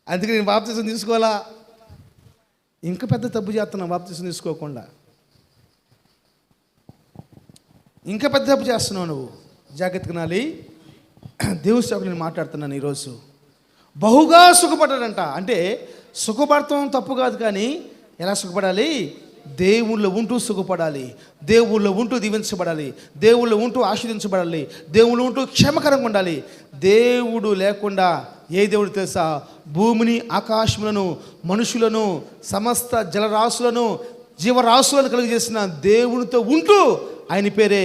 అందుకే నేను బాప్తిసం తీసుకోవాలా, ఇంకా పెద్ద తప్పు చేస్తున్నావు బాప్తిసం తీసుకోకుండా, ఇంకా పెద్ద తప్పు చేస్తున్నావు నువ్వు. జాగ్రత్తగా నాలి. దేవుని సేవకులు నేను మాట్లాడుతున్నాను ఈరోజు. బహుగా సుఖపడ్డాడంట. అంటే సుఖపడటం తప్పు కాదు, కానీ ఎలా సుఖపడాలి? దేవుళ్ళు ఉంటూ సుఖపడాలి, దేవుళ్ళు ఉంటూ దీవించబడాలి, దేవుళ్ళు ఉంటూ ఆశీర్వించబడాలి, దేవుళ్ళు ఉంటూ క్షేమకరంగా ఉండాలి. దేవుడు లేకుండా ఏ దేవుడు తెలుసా? భూమిని, ఆకాశములను, మనుషులను, సమస్త జలరాశులను, జీవరాశులను కలుగజేసిన దేవునితో ఉంటూ, ఆయన పేరే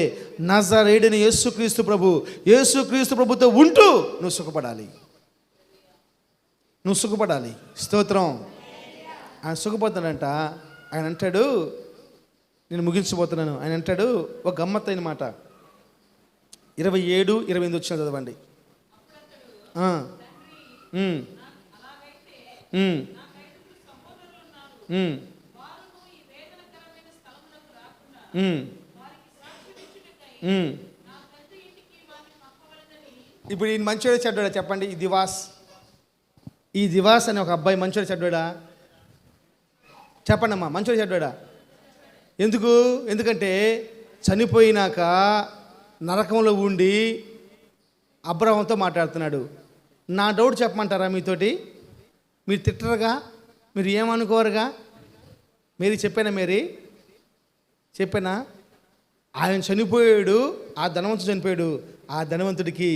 నజరేయుడైన యేసుక్రీస్తు ప్రభు. యేసుక్రీస్తు ప్రభుతో ఉంటూ నువ్వు సుఖపడాలి, నువ్వు సుఖపడాలి. స్తోత్రం. ఆయన సుఖపడుతున్నాడంట. ఆయన అంటాడు, నేను ముగించబోతున్నాను. ఆయన అంటాడు ఒక గమ్మత్తైన మాట. 27, 28 వచ్చిన చదవండి. ఇప్పుడు ఈ మంచోడే చెడ్డోడా చెప్పండి? ఈ దివాస్ అనే ఒక అబ్బాయి మంచోడు చెడ్డోడా? చెప్పండి అమ్మా, మంచోడు చెడ్డోడా? ఎందుకంటే చనిపోయినాక నరకంలో ఉండి అబ్రహాంతో మాట్లాడుతున్నాడు. నా డౌట్ చెప్పమంటారా మీతోటి? మీరు తిట్టరుగా, మీరు ఏమనుకోరుగా? మేరీ చెప్పానా? ఆయన చనిపోయాడు, ఆ ధనవంతుడు చనిపోయాడు, ఆ ధనవంతుడికి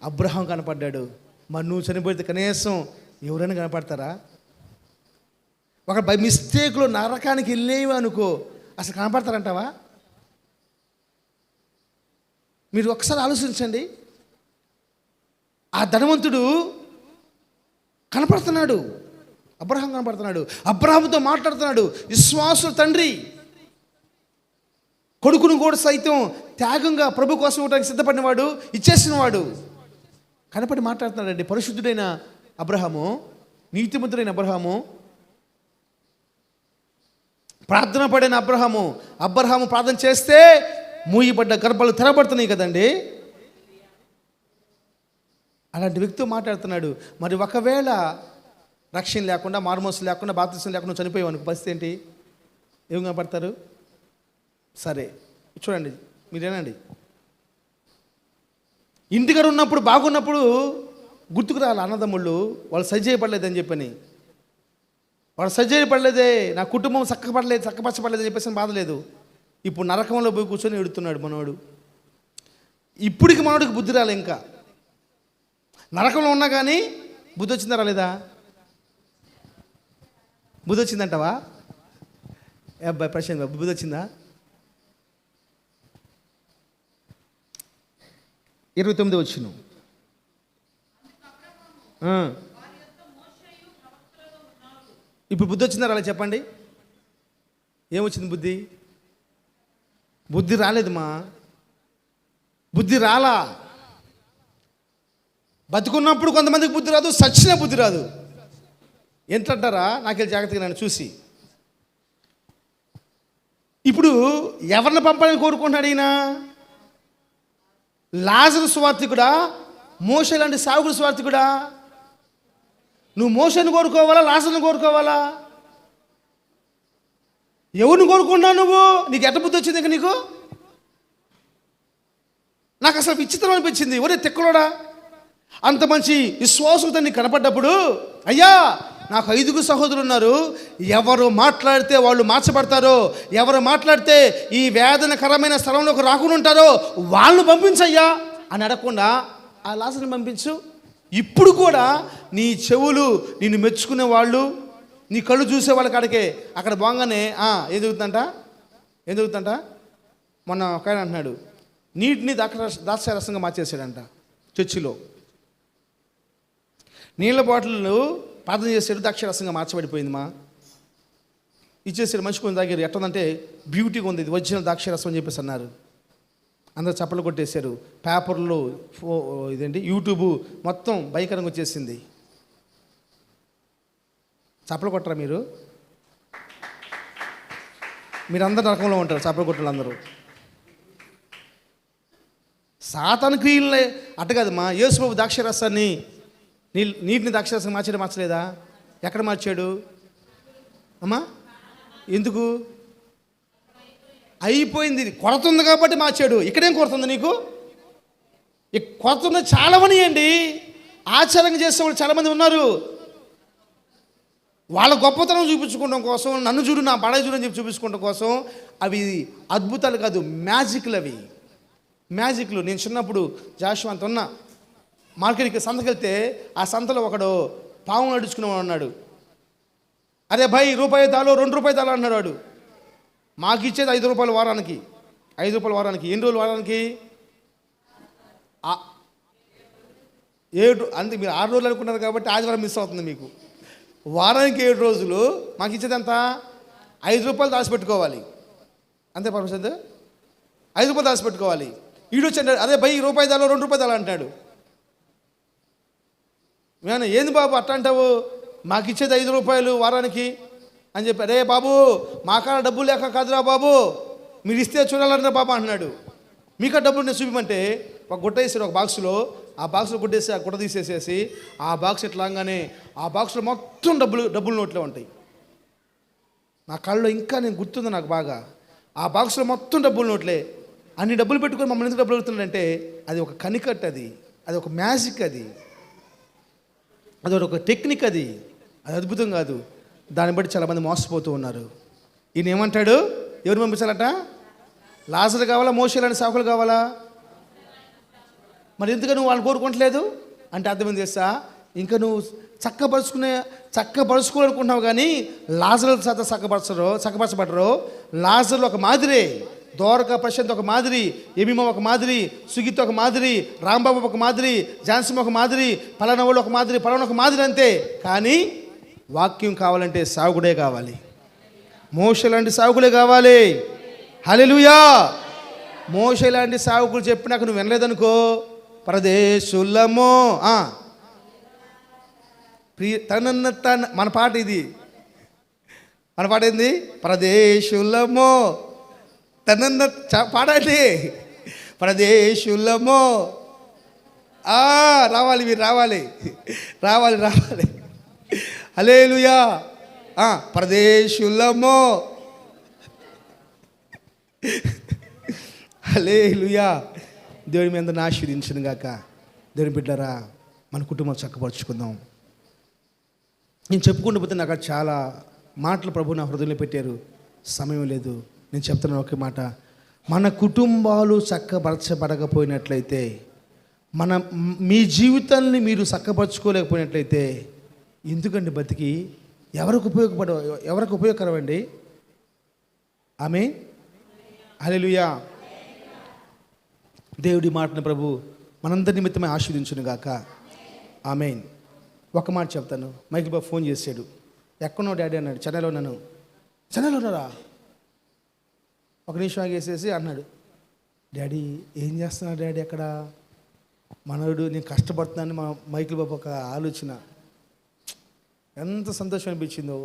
అబ్రహాం కనపడ్డాడు. మరి నువ్వు చనిపోతే కనీసం ఎవరైనా కనపడతారా? ఒక బై మిస్టేక్లో నరకానికి వెళ్ళేవి అనుకో, అసలు కనపడతారంటావా? మీరు ఒకసారి ఆలోచించండి. ఆ ధనవంతుడు కనపడుతున్నాడు, అబ్రహాం కనపడుతున్నాడు, అబ్రహాంతో మాట్లాడుతున్నాడు. విశ్వాసుల తండ్రి, కొడుకును కూడా సైతం త్యాగంగా ప్రభు కోసం ఇవ్వడానికి సిద్ధపడినవాడు, ఇచ్చేసినవాడు కనపడి మాట్లాడుతున్నాడండి. పరిశుద్ధుడైన అబ్రహాము, నీతిమంతుడైన అబ్రహాము, ప్రార్థన పడిన అబ్రహాము ప్రార్థన చేస్తే మూయబడ్డ గర్భాలు తెరబడుతున్నాయి కదండి. అలాంటి వ్యక్తితో మాట్లాడుతున్నాడు. మరి ఒకవేళ రక్షణ లేకుండా, మారుమోసం లేకుండా, బాప్తిసం లేకుండా చనిపోయేవానికి పరిస్థితి ఏంటి? ఏం కనపడతారు? సరే చూడండి, మీరేనండి. ఇంటికాడ ఉన్నప్పుడు బాగున్నప్పుడు గుర్తుకు రాలి అన్నదమ్ముళ్ళు, వాళ్ళు సరిచేయబడలేదని చెప్పని. వాళ్ళు సరిచేయబడలేదే, నా కుటుంబం చక్కపరచబడలేదు అని చెప్పేసి బాధ లేదు. ఇప్పుడు నరకంలో పోయి కూర్చొని ఎడుతున్నాడు మనవాడు. ఇప్పటికి మనవాడికి బుద్ధి రాలే. ఇంకా నరకంలో ఉన్నా కానీ బుద్ధి వచ్చిందా రాలేదా? బుద్ధి వచ్చిందంటావా? అబ్బాయి ప్రశాంత్ బాబు, బుద్ధి వచ్చిందా? 29 వచ్చిన ఇప్పుడు బుద్ధి వచ్చిందా రాలే చెప్పండి? ఏమొచ్చింది? బుద్ధి రాలేదమ్మా, బుద్ధి రాలా. బతుకున్నప్పుడు కొంతమందికి బుద్ధి రాదు, సచ్చిన బుద్ధి రాదు. ఎంతంటారా? నాకెళ్ళి జాగ్రత్తగా నన్ను చూసి. ఇప్పుడు ఎవరిని పంపాలని కోరుకుంటున్నాడు ఈయన? లాజరు స్వార్థికుడా, మోషే లాంటి సావుకుడు స్వార్థికుడా? నువ్వు మోషేని కోరుకోవాలా, లాజరుని కోరుకోవాలా? ఎవరిని కోరుకున్నావు నువ్వు? నీకు ఎట్ట బుద్ధి వచ్చింది? ఇంకా నీకు నాకు అసలు విచిత్రం అనిపించింది. ఒరే తెక్కలోడా, అంత మంచి విశ్వాసంతో నీకు కనపడ్డప్పుడు, అయ్యా నాకు 5 సహోదరులు ఉన్నారు, ఎవరు మాట్లాడితే వాళ్ళు మార్చబడతారో, ఎవరు మాట్లాడితే ఈ వేదనకరమైన స్థలంలోకి రాకుండా ఉంటారో వాళ్ళను పంపించయ్యా అని అడగకుండా ఆ లాజరుని పంపించు. ఇప్పుడు కూడా నీ చెవులు నిన్ను మెచ్చుకునే వాళ్ళు, నీ కళ్ళు చూసే వాళ్ళ కాడికే అక్కడ బాగానే ఏం జరుగుతుందంట? మొన్న ఒక ఆయన అంటున్నాడు, నీటిని ద్రాక్షారసంగా మార్చేసాడంట చర్చిలో. నీళ్ళ బాటిల్ ప్రార్థన చేసాడు, ద్రాక్షరసంగా మార్చబడిపోయింది. ఇచ్చేసాడు, మంచి కొంచెం తాగారు. ఎట్టందంటే బ్యూటీగా ఉంది, ఇది ఒరిజినల్ ద్రాక్షరసం అని చెప్పేసి అన్నారు. అందరూ చప్పలు కొట్టేశారు. పేపర్లు, ఇదేంటి యూట్యూబ్ మొత్తం భయంకరంగా వచ్చేసింది. చప్పలు కొట్టరా మీరు? మీరందరూ రకంలో ఉంటారు చప్పలు కొట్టలు అందరూ. సాతాను క్రియలే అట్ట కాదమ్మా. యేసుప్రభు ద్రాక్షరసాన్ని నీటిని ద్రాక్షరసం మార్చలేదా? ఎక్కడ మార్చాడు అమ్మా? ఎందుకు? అయిపోయింది, కొరత ఉంది కాబట్టి మార్చాడు. ఇక్కడేం కొరత ఉంది నీకు? కొరత ఉన్న చాలా మంది అండి ఆచారంగా చేసేవాళ్ళు చాలామంది ఉన్నారు. వాళ్ళ గొప్పతనం చూపించుకోవడం కోసం, నన్ను చూడు నా బడాయి చూడు అని చెప్పి చూపించుకోవడం కోసం అవి అద్భుతాలు కాదు, మ్యాజిక్లు. అవి మ్యాజిక్లు. నేను చిన్నప్పుడు జాషువా అంత ఉన్నా మార్కెట్కి సంతకి వెళ్తే ఆ సంతలో ఒకడు పాము నడుచుకునేవాడు అన్నాడు. అరే భయ్ రూపాయి దాలో 2 రూపాయలు దాలో అన్నాడు వాడు. మాకు ఇచ్చేది 5 రూపాయలు వారానికి. 5 రూపాయలు వారానికి. ఎన్ని రోజులు వారానికి? 7. అంతే. మీరు 6 రోజులు అనుకున్నారు కాబట్టి ఆదివారం మిస్ అవుతుంది మీకు. వారానికి 7 రోజులు మాకు ఇచ్చేది ఎంత? 5 రూపాయలు దాచిపెట్టుకోవాలి. అంతే పర్మిషన్, 5 రూపాయలు దాచిపెట్టుకోవాలి. ఈడు వచ్చి అదే భయ్ రూపాయి దాలో 2 రూపాయలు దాలో అంటాడు. నేను ఏంది బాబు అట్ట అంటావు? మాకు ఇచ్చేది 5 రూపాయలు వారానికి అని చెప్పి. అరే బాబు మా కాడ డబ్బులు లేక కాదురా బాబు, మీరు ఇస్తే చూడాలన్నా బాబా అన్నాడు. మీకు డబ్బులు నేను చూపిమంటే ఒక గుట్ట వేసాడు ఒక బాక్సులో. ఆ బాక్స్లో గుట్టేసి ఆ గుట్ట తీసేసేసి ఆ బాక్స్ ఎట్లాగానే ఆ బాక్స్లో మొత్తం డబ్బులు నోట్లో ఉంటాయి. నా కళ్ళలో ఇంకా నేను గుర్తుంది నాకు బాగా. ఆ బాక్స్లో మొత్తం డబ్బులు నోట్లే. అన్ని డబ్బులు పెట్టుకొని మమ్మల్ని ఎందుకు డబ్బులు అడుగుతున్నాడంటే అది ఒక కనికట్, అది ఒక మ్యాజిక్, అది ఒక టెక్నిక్, అది అద్భుతం కాదు. దాన్ని బట్టి చాలామంది మోసపోతూ ఉన్నారు. ఈయన ఏమంటాడు? ఎవరు పంపించాలట? లాజరు కావాలా, మోషే లాంటి సేవకులు కావాలా? మరి ఎందుకు నువ్వు వాళ్ళని కోరుకోవట్లేదు అంటే అర్థమైంది చేస్తా. ఇంకా నువ్వు చక్కపరుచుకోవాలనుకుంటున్నావు కానీ లాజరు చేత చక్కపరచబడరు. లాజరులు ఒక మాదిరే, దోరక ప్రశాంత్ ఒక మాదిరి, ఎమిమా ఒక మాదిరి, సుగీత్ ఒక మాదిరి, రాంబాబు ఒక మాదిరి, జాన్సన్ ఒక మాదిరి, పలానా వాళ్ళు ఒక మాదిరి, పలానా ఒక మాదిరి అంతే. కానీ వాక్యం కావాలంటే సాగుడే కావాలి. మోషే లాంటి సాగులే కావాలి. హల్లెలూయా. మోషే లాంటి సాగుకులు చెప్పినాక నువ్వు వినలేదనుకో, ప్రదేశులమో మన పాట ఇది. మన పాట ఏంది? ప్రదేశులమో తనన్న పాడండి. ప్రదేశులమో రావాలి, మీరు రావాలి. హల్లెలూయా. ప్రదేశులమో హల్లెలూయా. దేవుని మీద ఆశీర్వదించును గాక. దేవుని బిడ్డలారా, మన కుటుంబం చక్కపరుచుకుందాం. నేను చెప్పుకుంటూ పోతే నాకు చాలా మాటలు ప్రభు నా హృదయంలో పెట్టారు. సమయం లేదు. నేను చెప్తున్నాను ఒకే మాట. మన కుటుంబాలు చక్కపరచబడకపోయినట్లయితే, మీ జీవితాన్ని మీరు చక్కపరచుకోలేకపోయినట్లయితే ఎందుకండి బతికి? ఎవరికి ఉపయోగకరమండి? ఆమేన్. హల్లెలూయా. దేవుడి మాటను ప్రభు మనందరి నిమిత్తమే ఆశీర్వదించును గాక. ఆమేన్. ఒక మాట చెప్తాను. మైకిల్ బాబు ఫోన్ చేశాడు. ఎక్కడున్నావు డాడీ అన్నాడు. చెన్నైలో ఉన్నాను. చెన్నైలో ఉన్నారా? ఒక నిమిషం ఆగేసేసి అన్నాడు, డాడీ ఏం చేస్తున్నాడు డాడీ అక్కడ? మనోడు నేను కష్టపడుతున్నాను. మా మైకిల్ బాబు ఒక ఆలోచన. ఎంత సంతోషం అనిపించిందో,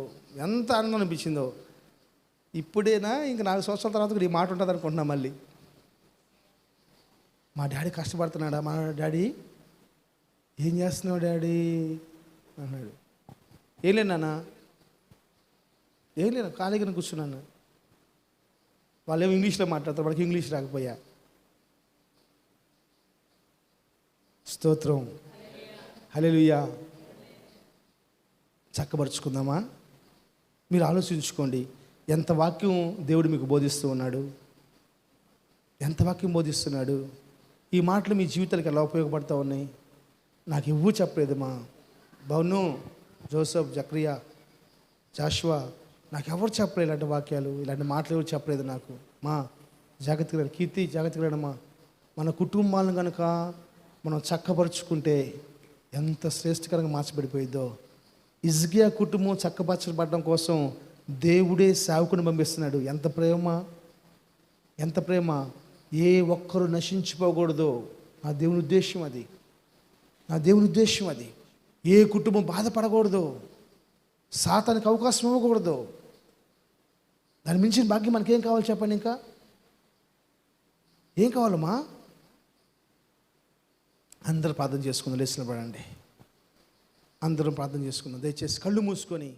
ఎంత ఆనందం అనిపించిందో. ఇప్పుడేనా ఇంకా 4 సంవత్సరాల తర్వాత కూడా ఈ మాట ఉంటుంది అనుకుంటున్నా. మళ్ళీ మా డాడీ కష్టపడుతున్నాడా? మా డాడీ ఏం చేస్తున్నావు డాడీ అన్నాడు. ఏం లేదు నాన్న, ఏం లేదు, ఖాళీగా కూర్చున్నాను. వాళ్ళు ఏమో ఇంగ్లీష్లో మాట్లాడతారు, వాళ్ళకి ఇంగ్లీష్ రాకపోయా. స్తోత్రం. హల్లెలూయా. చక్కబరుచుకుందామా? మీరు ఆలోచించుకోండి. ఎంత వాక్యం దేవుడు మీకు బోధిస్తూ ఉన్నాడు, ఎంత వాక్యం బోధిస్తున్నాడు. ఈ మాటలు మీ జీవితాలకు ఎలా ఉపయోగపడుతూ ఉన్నాయి? నాకు ఇవ్వు చెప్పలేదు మా బౌను, జోసఫ్, జక్రియా, జాషువా, నాకు ఎవరు చెప్పలేదు ఇలాంటి వాక్యాలు, ఇలాంటి మాటలు ఎవరు చెప్పలేదు నాకు. మా జాగ్రత్తగా కీర్తి, జాగ్రత్తగా మన కుటుంబాలను కనుక మనం చక్కపరుచుకుంటే ఎంత శ్రేష్టకరంగా మార్చబడిపోయిందో. హిజ్కియా కుటుంబం చక్కపరచబడడం కోసం దేవుడే సేవకుని పంపిస్తున్నాడు. ఎంత ప్రేమ, ఎంత ప్రేమ! ఏ ఒక్కరు నశించిపోకూడదు. నా దేవుని ఉద్దేశం అది, నా దేవుని ఉద్దేశం అది. ఏ కుటుంబం బాధపడకూడదు, సాతానికి అవకాశం ఇవ్వకూడదు. దాని మించిన భాగ్యం మనకేం కావాలి చెప్పండి? ఇంకా ఏం కావాలమ్మా? అందరూ ప్రార్థన చేసుకుందాం. లేచిన పడండి, అందరం ప్రార్థన చేసుకుందాం. దయచేసి కళ్ళు మూసుకొని